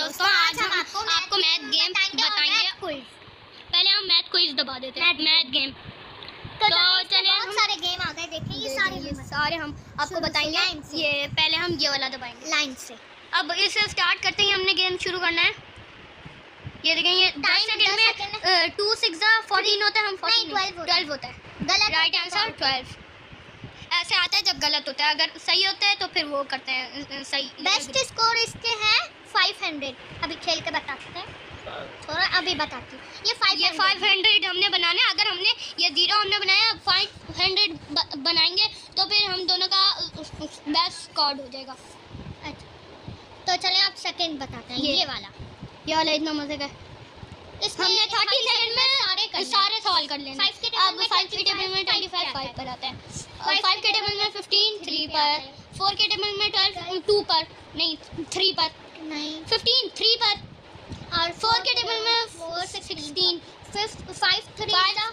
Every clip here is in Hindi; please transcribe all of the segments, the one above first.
दोस्तों, आज हम आपको मैथ गेम बताएंगे। पहले हम मैथ क्विज दबा देते हैं। मैथ गेम तो चलिए, बहुत सारे गेम आ गए। देखिए ये सारे हम आपको बताएंगे। ये पहले हम ये वाला दबाएंगे लाइन से। अब इसे स्टार्ट करते ही हमने गेम शुरू करना है। ये देखें, ये 10 सेकंड में 2 6 14 होता है। हम 12 होता है। गलत राइट आंसर 12 ऐसे आता है जब गलत होता है। अगर सही होता है तो फिर वो करते हैं सही। बेस्ट स्कोर इसके हैं 500। अभी खेल के बताते हैं, थोड़ा अभी बताती हूँ। ये 500 हमने बनाना है। अगर हमने ये 0 हमने बनाया, 500 बनाएंगे तो फिर हम दोनों का बेस्ट स्कोर हो जाएगा। अच्छा, तो चलें आप सेकंड बताते हैं। ये वाला इतना मजे का। इसमें हमने 30 सेकंड में सारे सवाल कर लेने। अब 5 के टेबल में 25 5 पर आता है, और 5 के टेबल में 15 3 पर, 4 के टेबल में 12 2 पर, नहीं 3 पर, नहीं 15 3 पर, और 4 के टेबल में 4 16 5 3 3 5 15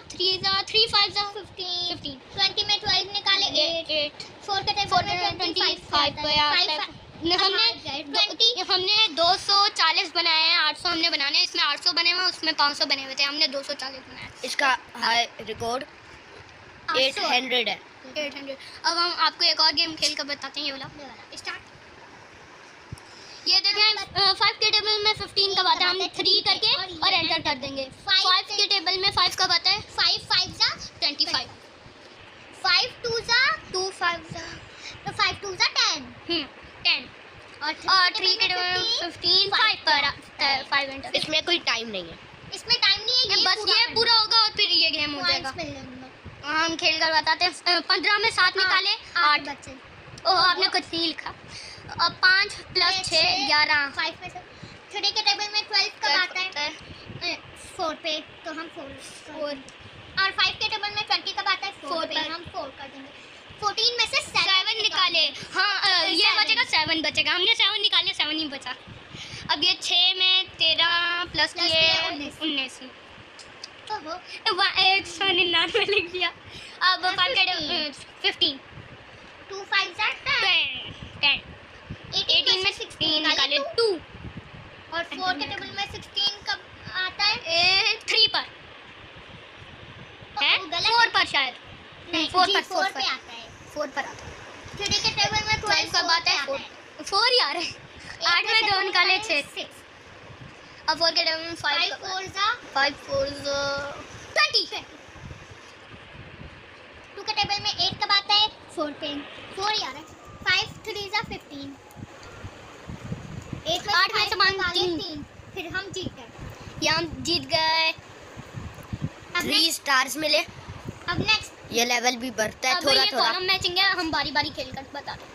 20 में 12 निकाले 8 4 के टेबल में 25 पर आता है। हमने 240 बनाए हैं। 800 हमने बनाने हैं। इसमें 800 बने हुए, उसमें 500 बने हुए थे। हमने 240 बनाए। इसका हाई रिकॉर्ड 800 है। 800। अब हम आपको एक और गेम खेल कर बताते हैं। ये वाला स्टार्ट। ये देखें, 5 के टेबल में 15 कब आता है। हम 3 करके और एंटर कर देंगे। 5 के टेबल में 5 कब आता है। 5 5 जा 25 5 2 जा 2 5 जा तो 5 2 जा 10 10 और 3 के टेबल में 15 5 पर आता है। 5 एंटर। इसमें कोई टाइम नहीं है। इसमें टाइम नहीं है। बस ये पूरा होगा और फिर ये गेम हो जाएगा। हम खेल कर बताते हैं। 15 में 7 निकाले 8 बच्चे। ओह, आपने कुछ नहीं लिखा। अब 5 + 6 11। 5 में से 3 के टेबल में 12 कब आता है 4 पे, तो हम 4 और 5 के टेबल में 20 कब आता है 4 पे, हम 4 कर देंगे। 14 में से 7 निकाले। हाँ, ये बचेगा 7 बचेगा। हमने 7 निकाले, 7 ही बचा। अब ये 6 में 13 प्लस ये 19 199 लिख दिया। अब 5 के टेबल 15 2 5 जा 10 18 में 16 निकाले 2 और 4 के टेबल में 16 कब आता है 3 पर है। 4 पर शायद 4 पे आता है। 4 पर आता है। 3 के टेबल में 12 कब आता है 4 ही आ रहे हैं। 8 में 2 निकाले 6। अब 4 के टेबल में 5 4 जा 5 4 20। 2 के टेबल में 8 कब आता है 4 पे, 4 ही आ रहा है। 5 3 जा 15 8 में से 3 फिर हम जीत गए। ये हम जीत गए। 3 स्टार्स मिले। अब नेक्स्ट ये लेवल भी बढ़ता है थोड़ा थोड़ा। कॉलम मैचिंग है। हम बारी बारी खेल कर बता रहे हैं।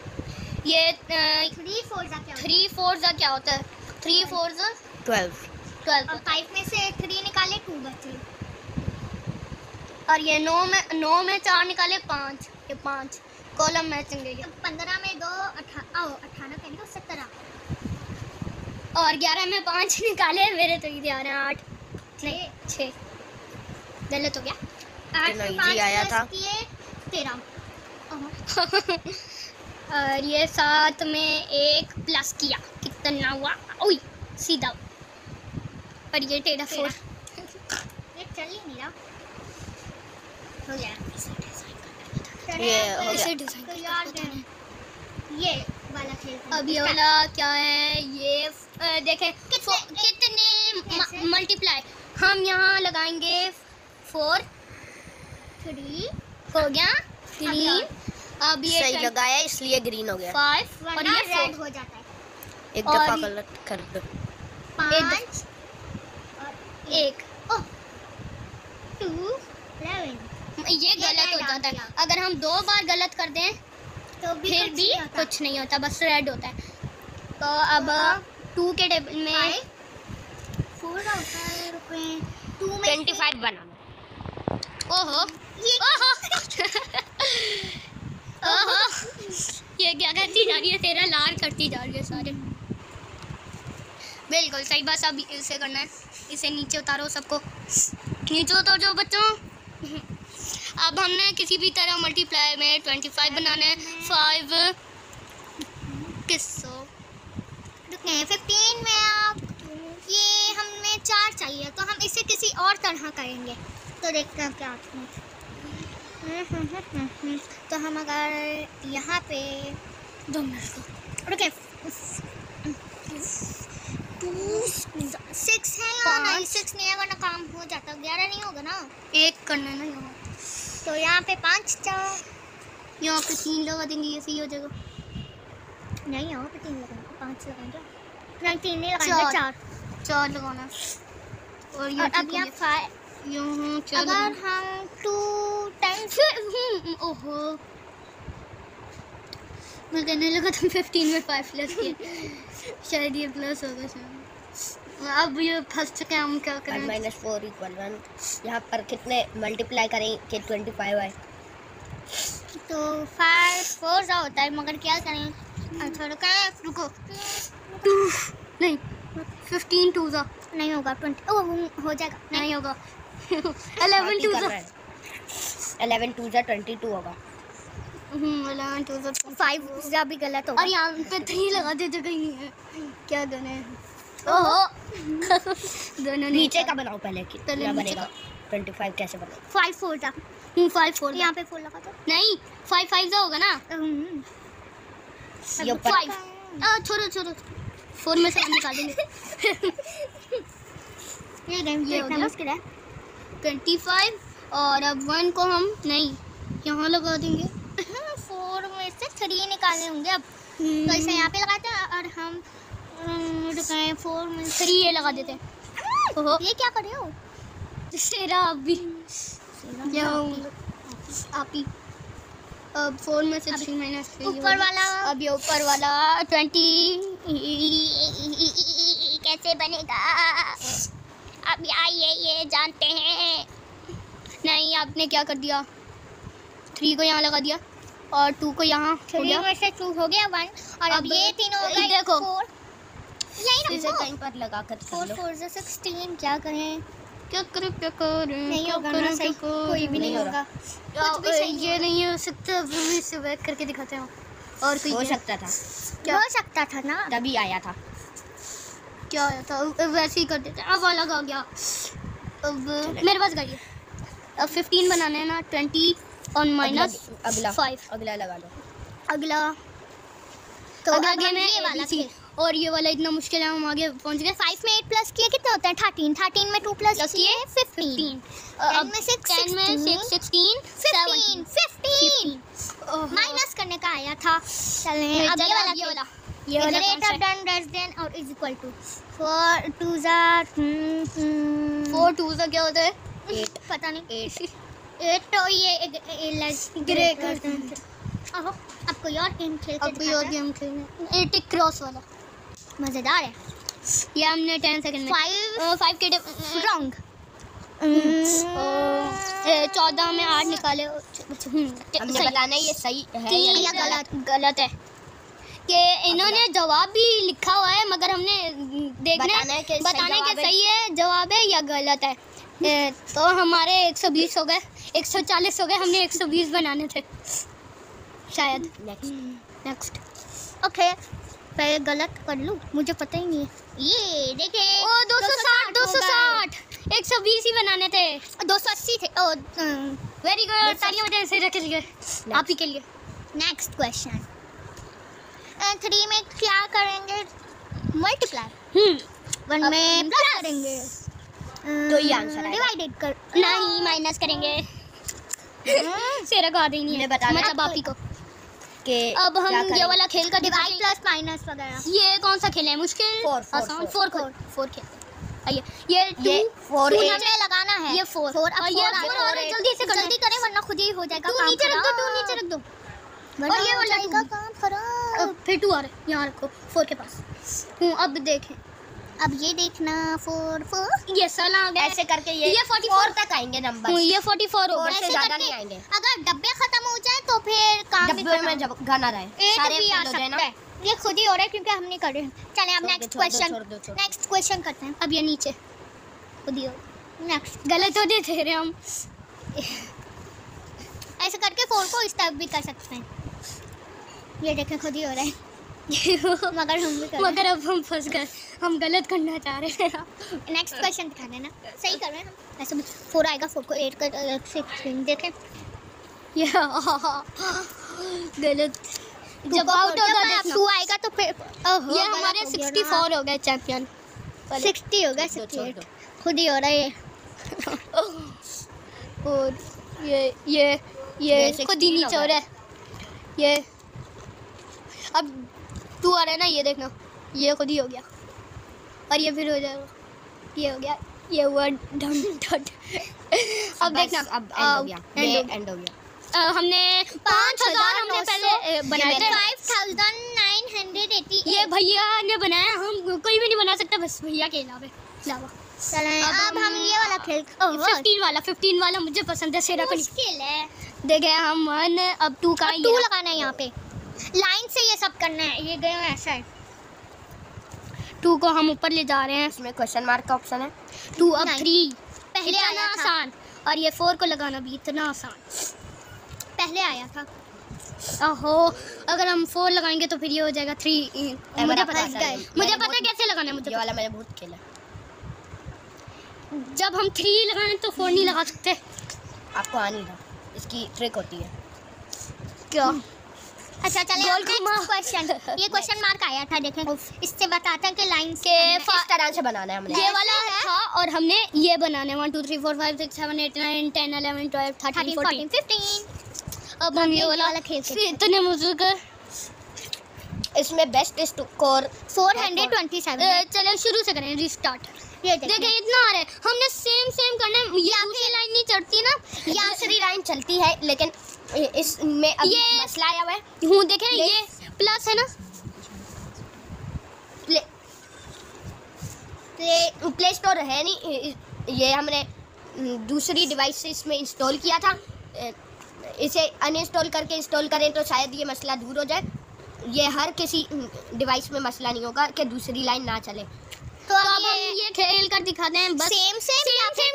ये 3 4 जा क्या 3 4 जा क्या होता है। 3 4 जा 12 12। और 5 में से 3 निकाले 2 बचे। और ये 9 में 4 निकाले 5। ये 5 कॉलम मैचिंग है। 15 में 2 18 कहेंगे तो 17 और 11 में 5 निकाले। मेरे तो ये आ रहे हैं 8 नहीं 6। गलत हो गया। 8 में 5 आया था 13 और ये 7 में 1 प्लस किया कितना हुआ। ओए सीधा। और ये टेढ़ा 4 ये चल ही नहीं रहा। हो गया ये हो इसे गया। डिजाइन तो यार ये वाला खेलते हैं। अब ये वाला क्या है। ये देखें कितने मल्टीप्लाई। हम यहाँ लगाएंगे 4 3 हो गया 3। अब ये सही लगाया इसलिए ग्रीन हो गया। 5 और वरना ये रेड 4। हो जाता है। एक और दफा ये- गलत कर दो। 5 और 1 2 11 ये गलत हो जाता है। अगर हम 2 बार गलत कर दें तो फिर भी कुछ नहीं होता, बस रेड होता है। तो अब 2 के टेबल में 4 का होता है। रुपए 2 में 25 बनाना। ओहो ओहो ये क्या करती जा रही है। तेरा लाल करती जा रही है सारे। बिल्कुल सही बस। अब इसे करना है। इसे नीचे उतारो, सबको नीचे उतारो जो बच्चों। अब हमने किसी भी तरह मल्टीप्लाई में 25 बनाना है। 5 किसो 15 में आप इसे किसी और तरह करेंगे, तो देखते हैं क्या आता है। तो हम अगर यहाँ पे 2 मिनट को रुके 6 है या नहीं? 6 नहीं है वरना काम हो जाता, 11 नहीं होगा ना। 1 करना है ना यहाँ, तो यहाँ पे 5 यहाँ पे 3 लगा देंगे, ये सही हो जाएगा। नहीं यहाँ पे 3 लगाएंगे, 5 लगाएंगे नहीं, 3 नहीं लगाएंगे, 4 लगाना। और और अब यहाँ 5 यहाँ अगर हम 2 टाइम्स ओहो मैं कहने लगा तुम 15 में 5 प्लस किए, शायद ये प्लस होगा शायद। अब ये फंस चुके हैं, हम क्या करें? 1 - 4 = 1। यहाँ पर कितने मल्टीप्लाई करें कि 25 आए? तो 5 4 सा होता है, मगर क्या करें? अच्छा रुको 2 नहीं 15 2 सा नहीं होगा, 20 ओह हो जाएगा, नहीं होगा। 11 2 सा 11 2 = 22 होगा। 11 2 सा 5 सा भी गलत होगा। और यहाँ पे 3 लगा दे जगह ही नहीं है, क्या करें? ओहो दोनों नीचे का बनाओ पहले, पहले कितना नीचे बनेगा? 25 कैसे बनेगा? 5 4 था, 5 4 यहाँ पे 4 लगा दो। नहीं 5 5 सा होगा ना। ये ऊपर 5 छोड़ो 4 में से निकाल देंगे। ये गेम ये हो इतना गया। मुश्किल है। 25 और अब 1 को हम नहीं यहाँ लगा देंगे। 4 में से 3 निकालने होंगे अब, तो इसे यहाँ पे लगाते हैं और हम 4 में 3 ये लगा देते हैं। ओहो ये क्या कर रहे हो? शेरा अभी आप ही। अब 4 में से 3 माइनस ऊपर वाला अब ये ऊपर वाला 20 कैसे बनेगा? अब आइए ये जानते हैं। नहीं आपने क्या कर दिया, 3 को यहाँ लगा दिया और 2 को यहाँ हो 3 गया। में से 2 हो गया 1 और अब ये 3 हो गए देखो। 4। यही इसे रखो। कहीं पर लगा कर 4 4 से 16 क्या करें? क्या करें नहीं क्या होगा करें, ना सही, क्या करें? कोई भी नहीं नहीं हो होगा। या, कुछ भी सही ये नहीं हो सकता, अभी हम इसे बैक करके दिखाते हैं और कोई हो गेम। सकता था, क्या? हो सकता था ना। तभी आया था। क्या आया था वैसे ही कर देते हैं। अब अलग आ गया। अब मेरे पास गाड़ी है। अब 15 बनाना है ना, 20 और माइनस अगला 5 अगला लगा लो। अगला तो अगला अब गेम हम है ये वाला ABC। खेल। और ये वाला इतना मुश्किल है, हम आगे पहुंच गए। 5 में 8 प्लस किए कितने होते हैं? 13 13 में 2 प्लस प्लस किए 15 10 10 में 6 10 में 6 16 15 15 माइनस करने का आया था। चलें अब ये वाला ये ये वाला ग्रेटर देन लेस देन और इज इक्वल टू 4 2 जार 4 2 से क्या होता है? 8 पता नहीं 8 तो ये ग्रेटर देन। ओहो अब कोई और गेम खेल के अब कोई और दिखाते हैं। गेम खेलना, 80 क्रॉस वाला। मजेदार है। ये हमने 10 सेकंड में 5 के रॉन्ग 14 में 8 निकाले। हमने सही। बताना है ये सही है या तीन या नहीं। गलत है कि इन्होंने जवाब भी लिखा हुआ है, मगर हमने बताना है कि बताना है सही कि सही है जवाब है या गलत है। तो हमारे 120 हो गए, 140 हो गए, हमने 120 बनाने थे शायद। नेक्स्ट ओके पहले गलत कर लूँ, मुझे पता ही नहीं है। ये देखे ओ 260 260 120 ही बनाने थे। 280 थे। ओ वेरी गुड, तालियां बजाएं इसे रख लिए आप ही के लिए। नेक्स्ट क्वेश्चन 3 में क्या करेंगे? मल्टीप्लाई 1 में प्लस करेंगे तो ये आंसर है। डिवाइडेड कर नहीं माइनस करेंगे। सेरा को आते ही नहीं है, हमने बताना है मतलब आप ही को। कि अब हम क्या ये करें? वाला खेल का डिवाइड प्लस माइनस वगैरह। ये कौन सा खेल है? मुश्किल Four, आसान? four, 4 खेल। आइए ये 2 ये 4 2 8 हमें लगाना है। ये 4 4 और ये 4 और जल्दी से जल्दी करें वरना खुद ही हो जाएगा 2 काम नीचे रख दो, 2 खराब। नीचे रख दो। वरना और ये हो वाला जाएगा 2 काम खराब। फिर 2 आ रहे यहाँ रखो 4 के पास। अब देखें, अब ये देखना 4 4 ये 16 आ गया। ऐसे करके ये 44 तक आएंगे नंबर। ये 44 हो 4 गया। से ऐसे ज्यादा करके नहीं आएंगे। अगर डब्बे खत्म हो जाए तो फिर काम भी डब्बे में खत्म। जब गाना रहे 8 सारे भी आ फेल हो जाए ना। सकता है। ये खुद ही हो रहा है क्योंकि हम नहीं कर रहे हैं। चलें अब छोड़ दो, नेक्स्ट छोड़ दो, क्वेश्चन छोड़ दो, छोड़ दो। नेक्स्ट क्वेश्चन करते हैं। अब ये नीचे खुद ही हो नेक्स्ट गलत हो दे रहे हम। ऐसे करके 4 को इस तरफ भी कर सकते हैं। ये देखें खुद ही हो रहा है। मगर हम भी कर मगर अब हम फंस गए, हम गलत करना चाह रहे हैं। नेक्स्ट क्वेश्चन दिखा देना, सही कर रहे हैं हम। ऐसे 4 आएगा, 4 को 8 कर 16 देखें। ये गलत, जब आउट होगा देखना। 2 आएगा तो फिर ये हमारे 64 हो गए चैंपियन। 60 हो गया, 68 खुद ही हो रहा है और ये खुद ही नीचे हो रहा है। ये अब 2 आ रहा है ना, ये देखना, ये खुद ही हो गया और ये फिर हो जाएगा, ये हो गया, ये हुआ डन डन। अब देखना, अब एंड हो गया, ये एंड हो गया। हमने 5000 हमने पहले बनाए थे, 5980। ये भैया ने बनाया, हम कोई भी नहीं बना सकता बस भैया के अलावा। चलें अब हम ये वाला खेल 15 वाला मुझे पसंद है, सेरा मुश्किल है। देखे हम 1, अब 2 का 2 लगाना है यहाँ पे, लाइन से ये सब करना है। ये गए ऐसा है, 2 को हम ऊपर ले जा रहे हैं। इसमें क्वेश्चन मार्क का ऑप्शन है। 2 अब 3 पहले इतना आया था। आसान, और ये 4 को लगाना भी इतना आसान। पहले आया था। ओहो, अगर हम 4 लगाएंगे तो फिर ये हो जाएगा 3। मुझे पता है, कैसे लगाना है मुझे। ये वाला मैंने बहुत खेला। जब हम 3 लगाएं तो 4 नहीं लगा सकते। आपको आ नहीं रहा, इसकी ट्रिक होती है। क्या? अच्छा चले गोल नेक्स्ट क्वेश्चन। ये क्वेश्चन मार्क आया था, देखें इससे बताते हैं कि लाइन के इस तरह से बनाना है हमने। ये वाला था और हमने ये बनाने 1 2 3 4 5 6 7 8 9 10 11 12 13 14 15। अब हम ये वाला खेल सकते हैं। इतने मुझक। इसमें बेस्ट स्कोर 427। चलो शुरू से करें, रिस्टार्ट। ये देखिए इतना आ रहा है, हमने सेम करना है। ये दूसरी लाइन नहीं चढ़ती ना, या दूसरी लाइन चलती है, लेकिन इसमें अब ये मसला आया हुआ है। हूँ देखें, ये प्लस है ना, प्ले स्टोर है नहीं, ये हमने दूसरी डिवाइस से इसमें इंस्टॉल किया था। इसे अनइंस्टॉल करके इंस्टॉल करें तो शायद ये मसला दूर हो जाए। ये हर किसी डिवाइस में मसला नहीं होगा कि दूसरी लाइन ना चले। तो अब हम ये खेल कर दिखाते हैं, बस सेम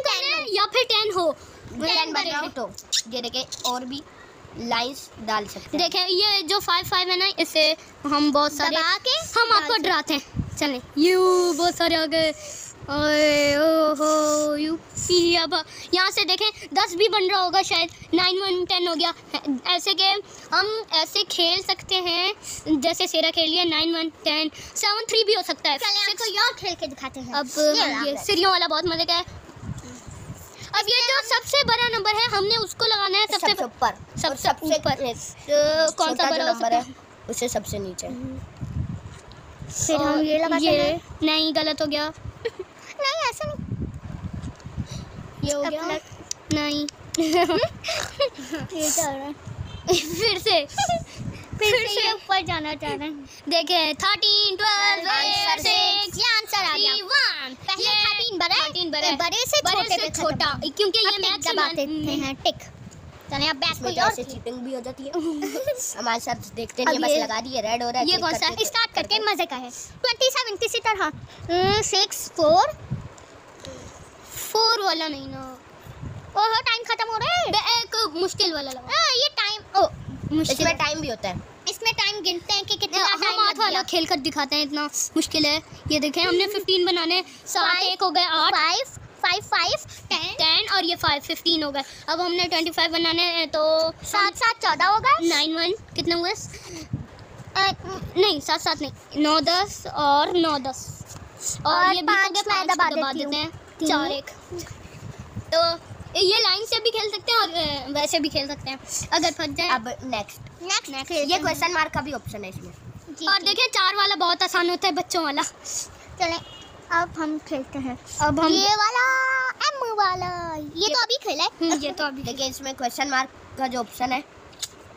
करें या फिर 10 हो। 10 बनाओ तो ये देखें और भी लाइंस डाल सकते हैं। देखें ये जो 5 है ना, इससे हम बहुत सारे दबा के हम आपको डराते हैं। चलें, यू बहुत सारे आ गए। ओहो यूपी। अब यहाँ से देखें 10 भी बन रहा होगा शायद, 9 1 10 हो गया। ऐसे गेम हम ऐसे खेल सकते हैं जैसे सेरा खेल लिया, 9 1 10 7 3 भी हो सकता है। चलिए आपको और खेल के दिखाते हैं। अब ये सीढ़ियों वाला बहुत मजे का है। अब ये जो सबसे बड़ा नंबर है हमने उसको लगाना है सबसे ऊपर, सबसे ऊपर। कौन सा बड़ा नंबर है उससे सबसे नीचे। फिर हम ये लगाते हैं। नहीं, गलत हो गया। नहीं ऐसा नहीं, ये हो गया नहीं। ये चल रहा है। फिर से ये ऊपर जाना चाह रहे हैं। देखे 13 12 आंसर 6 ये आंसर आ गया। 1। पहले 13 बड़े बड़े से छोटे पे छोटा, क्योंकि ये मैच दबाते हैं टिक। चलिए अब बैक इसमें को जैसे चीटिंग भी हो जाती है। हमारे साथ देखते नहीं, बस लगा दिए, रेड हो रहा है। ये कौन सा है? स्टार्ट करके मजे का है। 27 किसी तरह 6 4 वाला नहीं ना, ओहो टाइम खत्म हो रहा है। एक मुश्किल वाला लगा। हाँ ये टाइम इसमें टाइम भी होता है। इसमें टाइम गिनते हैं कि कितना हम टाइम 8 वाला खेल कर दिखाते हैं, इतना मुश्किल है। ये देखें हमने 15 बनाने, 7 1 हो गए 8 5 5 10 और ये 5 15 हो गए। अब हमने 25 बनाने हैं तो 7 7 14 हो गए। 9 1 कितने हुए? नहीं 7 7 नहीं, 9 10 और 9 10 और ये 5 मैं दबा देते हैं 4 1। तो ये लाइन से भी खेल सकते हैं और वैसे भी खेल सकते हैं अगर फंस जाए। अब नेक्स्ट ये क्वेश्चन मार्क का भी ऑप्शन है इसमें। और देखिए 4 वाला बहुत आसान होता है, बच्चों वाला। चलें अब हम खेलते हैं। अब हम ये वाला एम वाला, ये तो अभी खेला है। ये तो अभी देखिए इसमें क्वेश्चन मार्क का जो ऑप्शन है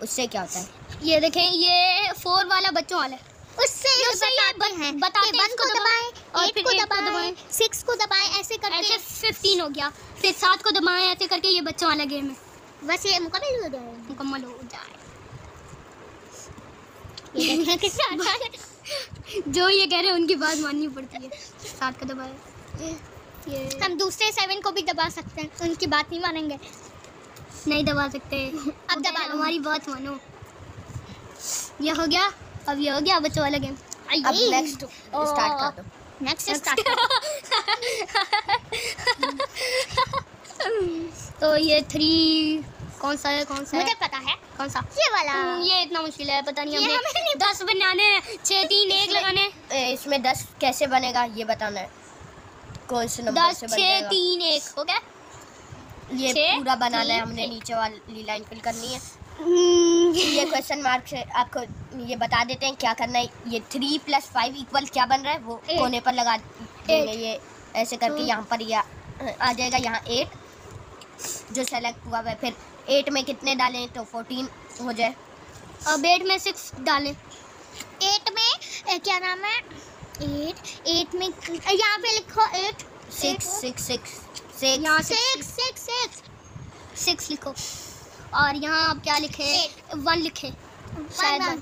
उससे क्या होता है। ये देखें ये 4 वाला बच्चों वाला है। उससे ये बताते हैं 1 को दबाएं, 8 को दबाएं, 6 को दबाएं, ऐसे करके ऐसे 15 हो गया, फिर 7 को दबाएं, ऐसे करके ये बच्चों वाला गेम है। बस ये मुकम्मल हो जाए। मुकम्मल हो जाए। ये देखें कितना आसान है। जो ये कह रहे हैं उनकी बात माननी पड़ती है। 7 को दबाएं, ये हम दूसरे 7 को भी दबा सकते हैं, उनकी बात नहीं मानेंगे। नहीं दबा सकते। अब दबा लो, हमारी बात मानो। ये हो गया अब ये हो गया बच्चों वाला गेम। अब नेक्स्ट स्टार्ट कर दो। Next start. तो ये 3 कौन सा है मुझे पता है कौन सा? ये वाला। ये इतना मुश्किल है, पता नहीं। ये हमें हमें 10 बनाने, 6 3 1 लगाने। इसमें 10 कैसे बनेगा ये बताना है, कौन से नंबर 10 से 6 बनेगा। 3 1 हो गया। ये 6, पूरा बनाना है 3, हमने, 1। नीचे वाली लाइन फिल करनी है। ये क्वेश्चन मार्क से आपको ये बता देते हैं क्या करना है। ये 3 + 5 इक्वल क्या बन रहा है वो 8। कोने पर लगा देंगे। ये ऐसे करके यहाँ पर ये आ जाएगा, यहाँ 8 जो सेलेक्ट हुआ है। फिर 8 में कितने डालें तो 14 हो जाए। अब 8 में 6 डालें। 8 में क्या नाम है? 8 में यहाँ पे लिखो 8 6 6 6 6 यहाँ 6 लिखो। और यहाँ आप क्या लिखे? 1 लिखे शायद। 1।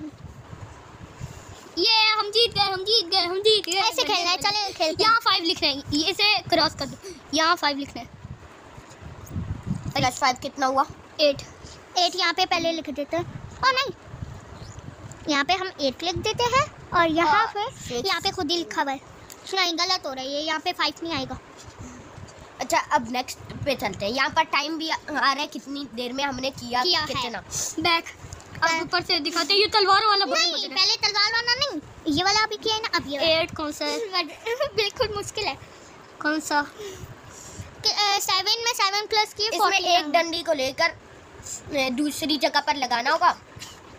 ये हम जीत गए। ऐसे खेलना है, चले खेलते हैं। यहाँ 5 लिखना है, ये इसे क्रॉस कर दो। यहाँ 5 लिखना है। +5 कितना हुआ? 8 यहाँ पे पहले लिख देते हैं। और नहीं, यहाँ पे हम 8 लिख देते हैं और यहाँ पे 6। यहाँ पे खुद ही लिखा हुआ है। नहीं, गलत हो रहा है ये, यहाँ पे 5 नहीं आएगा। अच्छा, अब नेक्स्ट पे चलते हैं। यहाँ पर टाइम भी आ रहा है, कितनी देर में हमने किया है। कितना। बैक अब ऊपर से दिखाते हैं। ये तलवार वाला बहुत नहीं, मुश्किल है। पहले तलवार वाला नहीं, ये वाला अभी किया है ना। अब ये 8 कौन सा है? बिल्कुल मुश्किल है। कौन सा? 7 में 7 प्लस किए इसमें 14 एक डंडी को लेकर दूसरी जगह पर लगाना होगा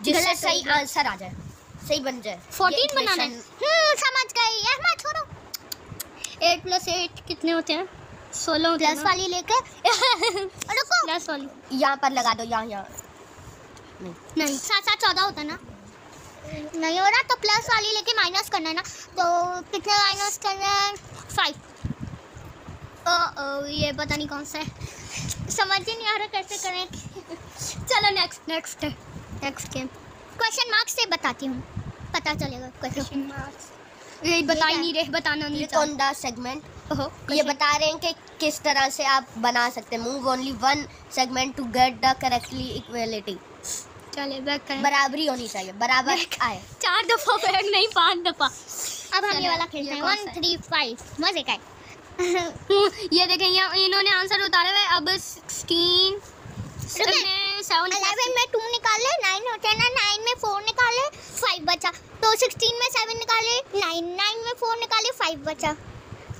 जिससे गलत सही होगा। आंसर आ जाए, सही बन जाए। 14 बनाना है। समझ गई। अहमद छोड़ो। 8 + 8 कितने होते हैं? 16 होते हैं प्लस ना? वाली लेकर रुको। प्लस वाली यहाँ पर लगा दो, यहाँ नहीं। 7 14 होता ना? नहीं हो रहा तो प्लस वाली लेके माइनस करना है ना। तो कितने माइनस करना है? 5। ये पता नहीं कौन सा है। समझ ही नहीं आ रहा कैसे करें। चलो नेक्स्ट गेम। क्वेश्चन मार्क से बताती हूँ, पता चलेगा। क्वेश्चन मार्क्स ये बता ही नहीं रहे, बताना नहीं क्लिक ऑन द सेगमेंट। ओहो, ये बता रहे हैं कि किस तरह से आप बना सकते हैं। Move only 1 segment to get the correctly equality. चले बैक करें। बराबरी होनी चाहिए, बराबर आए। 4 दफा बैक नहीं, 5 दफा। अब हम ये वाला खेलते हैं। 1 3 5 मजे का है। ये देखें, यहाँ इन्होंने आंसर उतारे हुए। अब 16 में 7 11 में 2 निकाले 9 होते हैं ना। 9 में 4 निकाले 5 बचा। तो 16 में 7 निकाले 9 में 4 निकाले 5 बचा।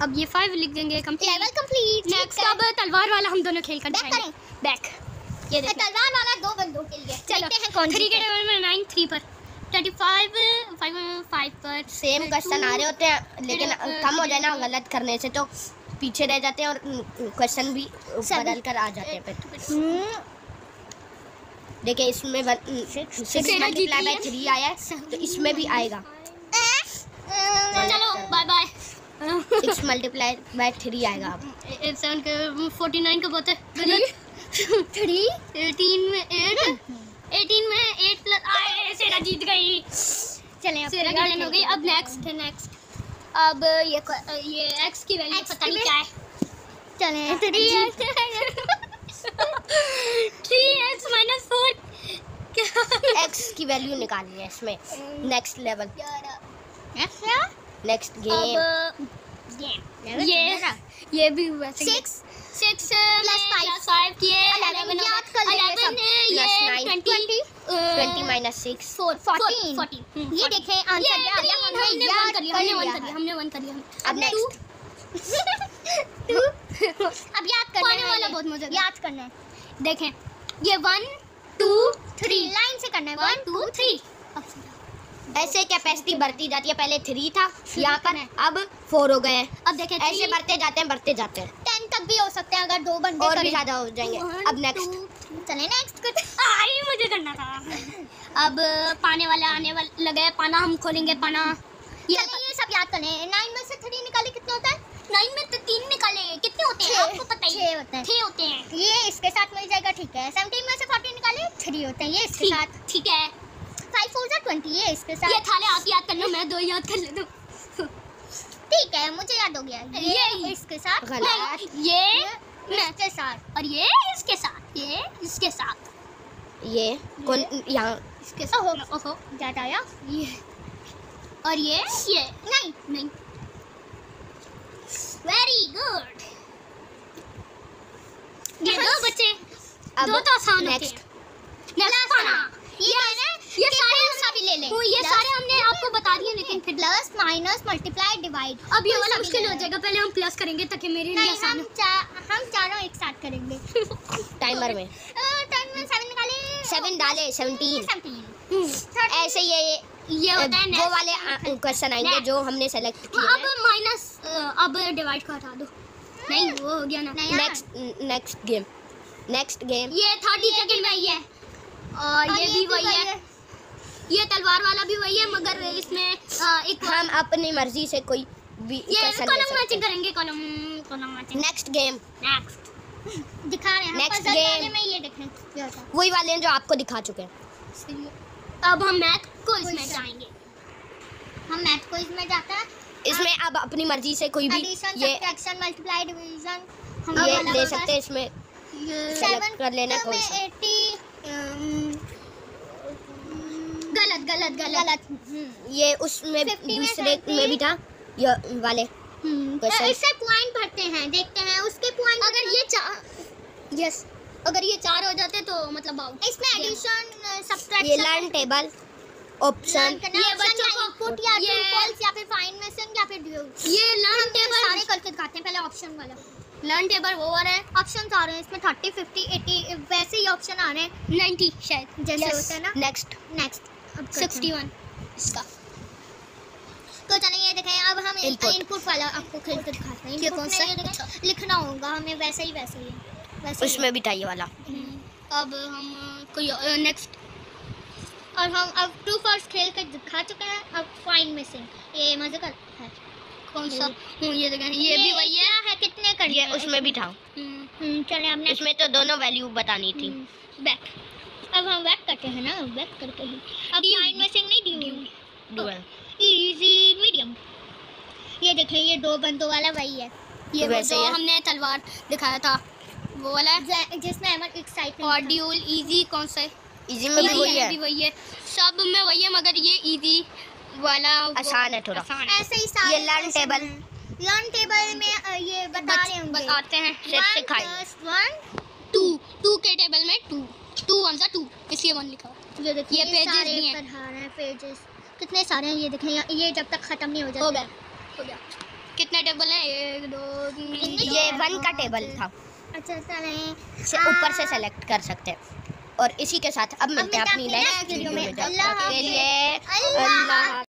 अब ये 5 लिख देंगे। Level complete. नेक्स्ट अब तलवार वाला हम दोनों खेल कर बैक करें। बैक। ये देखिए, तलवार वाला 2 बंदों के लिए। चलो देखते हैं कौन 3 के टेबल में 9 3 पर 25 5 पर सेम क्वेश्चन आ रहे होते हैं, लेकिन कम हो जाए ना गलत करने से, तो पीछे रह जाते हैं और क्वेश्चन भी बदल कर आ जाते हैं फिर। देखिए इसमें 6 मल्टीप्लाई बाय 3 आया है, तो इसमें भी आएगा। चलो बाय बाय। 6 मल्टीप्लाई बाय 3 आएगा। अब 7 के 49 का बहुत है। 3 18 में 8 18 में 8 प्लस आए। सेरा जीत गई। चलें अब सेरा की हो गई। अब नेक्स्ट अब ये x की वैल्यू X पता की नहीं क्या है। चलें 3x - 4 x की वैल्यू निकालनी है इसमें। Next level, next game. अब ये भी वैसे 6 + 5 किए 11 याद कर लेंगे सब। 11 ये +9 20 - 6 14 ये देखें आंसर ये आ गया। हमने याद कर लिया। हमने 1 कर लिया। अब नेक्स्ट अब याद करना पाने है। वाला बहुत मजा याद करना है। देखें, ये 1 2 3 लाइन से करना है। 1 2 3। ऐसे कैपेसिटी बढ़ती जाती है। पहले 3 था यहाँ पर, अब 4 हो गए हैं। अब देखें ऐसे बढ़ते जाते हैं 10 तक भी हो सकते हैं अगर 2 बंदे और भी करें। ज़्यादा हो जाएंगे। अब नेक्स्ट चले नेक्स्ट करते हैं। आई मुझे करना था। अब पाने वाला आने वाला लगे। पाना हम खोलेंगे। पाना ये सब याद करने हैं। 9 में से 3 निकाले कितने होता है? 9 में तो 3 निकाले। कितने होते हैं आपको पता ही 6 होते हैं। 6 होते हैं। ये इसके साथ मिल जाएगा, ठीक है। 17 में से 40 निकाले 3 होते हैं। ये इसके साथ ठीक है। 5 4 जा 20। ये इसके ये साथ थाले आप याद करना, मैं 2 याद कर लेता हूँ। ठीक है, मुझे याद हो गया। ये इसके साथ गलत। ये इसके साथ और ये इसके साथ, ये इसके साथ, ये कौन यहाँ इसके साथ। ओहो ज्यादा आया। ये और ये नहीं वेरी गुड। ये दो बच्चे अब दो तो आसान होते next. हैं। नेक्स्ट पाना ये सारे सभी ले लें। ये सारे हमने आपको बता दिए, लेकिन फिर प्लस माइनस मल्टीप्लाई डिवाइड। अब ये वाला मुश्किल हो जाएगा। पहले हम प्लस करेंगे ताकि मेरे लिए नहीं, आसान हम चारों एक साथ करेंगे। टाइमर में टाइम में 7 निकाले, 7 डाले 17। 17। ऐसे ये होता है वो वाले क्वेश्चन आएंगे next. जो हमने सेलेक्ट किए अब हैं। माइनस अब डिवाइड को हटा दो। नहीं वो हो गया ना। नहीं यार। नेक्स्ट गेम ये 30 सेकंड में ही है और ये भी वही है। ये तलवार वाला भी वही है, मगर इसमें एक हम अपनी मर्जी से कोई भी ये क्वेश्चन ले कॉलम सकते मैचिंग हैं। करेंगे। Column matching. Next game next दिखा रहे हैं Next puzzle game. वाले में ये देखें ये होता है। वही वाले हैं जो आपको दिखा चुके हैं। अब हम मैथ को इसमें जाएंगे। हम मैथ को इसमें जाता है। इसमें अब अपनी मर्जी से कोई भी एडिशन, ये सब्ट्रैक्शन, मल्टीप्लाई, डिवीजन हम ये वाला ले होता सकते है। हैं। इसमें ये सेलेक्ट कर लेना तो कौन में सा। 80 गलत। ये उसमें 50 में दूसरे 70 में भी था ये वाले क्वेश्चन। इससे पॉइंट भरते हैं, देखते हैं उसके पॉइंट। अगर ये चार अगर ये 4 हो जाते तो मतलब आउट। इसमें एडिशन, ये सब्ट्रैक्शन, लर्न टेबल ऑप्शन ये बच्चों को इनपुट या ये- ट्रू फॉल्स या फिर फाइंड मिसिंग या फिर ड्यू। ये लर्न टेबल सारे करके दिखाते हैं। पहले ऑप्शन वाला लर्न टेबल ओवर है। ऑप्शंस आ रहे हैं इसमें 30, 50, 80 वैसे ही ऑप्शन आ रहे हैं 90 शायद जैसे होता है ना। नेक्स्ट नेक्स्ट 61 इसका। तो चलिए ये देखें। अब हम Input. इनपुट वाला आपको खेल के दिखाते हैं। ये Input कौन में सा? ये देखें, लिखना होगा हमें वैसे ही है वैसे ही उसमें भी था ये वाला। अब हम कोई नेक्स्ट। और हम अब ट्रू फॉल्स खेल के दिखा चुके हैं। अब फाइंड मिसिंग ये मजे का है। कौन सा? ये देखें ये भी वही है। क्या है, कितने करने ये हैं? उसमें भी था। चले अब इसमें तो दोनों वैल्यू बतानी थी। बैक। अब हम बैक करते हैं ना, बैक करके ही अब फाइंड मिसिंग नहीं ड्यू। Dual easy medium. ये देखें ये 2 बंदों वाला वही है ये वो वैसे जो है। हमने तलवार दिखाया था वो वाला है। जिसमें हमारा एक्साइटमेंट मॉड्यूल इजी कौन सा है? इजी में भी वही ये है। भी वही है। सब में वही है, मगर ये इजी वाला आसान है थोड़ा। आसान है। ऐसे ही सारे ये लर्न टेबल। लर्न टेबल में ये बता रहे होंगे बताते हैं। सिर्फ सिखाई। 2 के टेबल में 2 1 2 इसलिए 1 लिखा हुआ। ये देखिए ये pages सारे भी हैं। पढ़ा रहे हैं पेजेस कितने सारे हैं। ये देखें ये जब तक खत्म नहीं हो हो जाते। गया कितने टेबल हैं? 1 2 3 ये 1 का टेबल था। अच्छा चलें ऊपर से सेलेक्ट कर सकते हैं। और इसी के साथ अब मिलते हैं अपनी नेक्स्ट वीडियो में। अल्लाह तब तक के लिए अल्लाह अल्लाह।